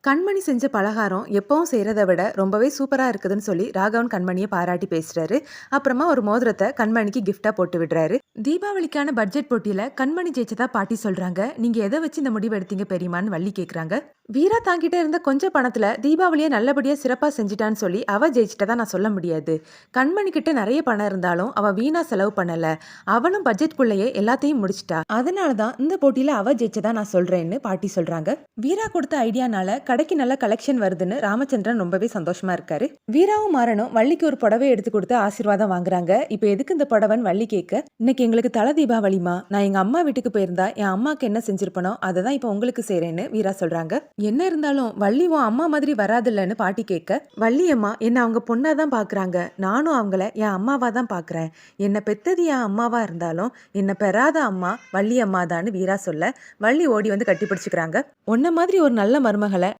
கண்மணி செஞ்ச பலகாரம் எப்பவும் செய்கிறத விட ரொம்பவே சூப்பராக இருக்குதுன்னு சொல்லி ராகவன் கண்மணியை பாராட்டி பேசுறாரு. அப்புறமா ஒரு மோதிரத்தை கண்மணிக்கு கிஃப்டா போட்டு விடுறாரு. தீபாவளிக்கான பட்ஜெட் போட்டியில கண்மணி ஜெயிச்சதா பாட்டி சொல்றாங்க. நீங்க எதை வச்சு இந்த முடிவு எடுத்தீங்க பெரியமான்னு வள்ளி கேக்குறாங்க. வீரா தாங்கிட்ட இருந்த கொஞ்சம் பணத்துல தீபாவளியை நல்லபடியா சிறப்பா செஞ்சுட்டான்னு சொல்லி அவ ஜெயிச்சிட்டதா நான் சொல்ல முடியாது. கண்மணி கிட்ட நிறைய பணம் இருந்தாலும் அவ வீணா செலவு பண்ணல. அவளும் பட்ஜெட்குள்ளேயே எல்லாத்தையும் முடிச்சிட்டா. அதனாலதான் இந்த போட்டியில அவ ஜெயிச்சதா நான் சொல்றேன்னு பாட்டி சொல்றாங்க. வீரா கொடுத்த ஐடியானால கடைக்கு நல்ல கலெக்ஷன் வருதுன்னு ராமச்சந்திரன் ரொம்பவே சந்தோஷமா இருக்காரு. வீராவும் மாறனும் வள்ளிக்கு ஒரு புடவை எடுத்து கொடுத்து ஆசீர்வாதம் வாங்குறாங்க. இப்ப எதுக்கு இந்த புடவன் வள்ளி கேட்க, இன்னைக்கு எங்களுக்கு தல தீபாவளிமா, நான் எங்க அம்மா வீட்டுக்கு போயிருந்தா என் அம்மாக்கு என்ன செஞ்சிருப்பனோ அதை தான் இப்ப உங்களுக்கு செய்றேன்னு வீரா சொல்றாங்க. என்ன இருந்தாலும் வள்ளி உன் அம்மா மாதிரி வராதுல்லன்னு பாட்டி கேட்க, வள்ளி அம்மா என்ன அவங்க பொண்ணாதான் பாக்குறாங்க, நானும் அவங்கள என் அம்மாவா தான் பாக்குறேன். என்ன பெத்தது என் அம்மாவா இருந்தாலும் என்ன பெறாத அம்மா வள்ளி அம்மா தான்னு வீரா சொல்ல, வள்ளி ஓடி வந்து கட்டி பிடிச்சுக்கிறாங்க. உன்ன மாதிரி ஒரு நல்ல மருமகளை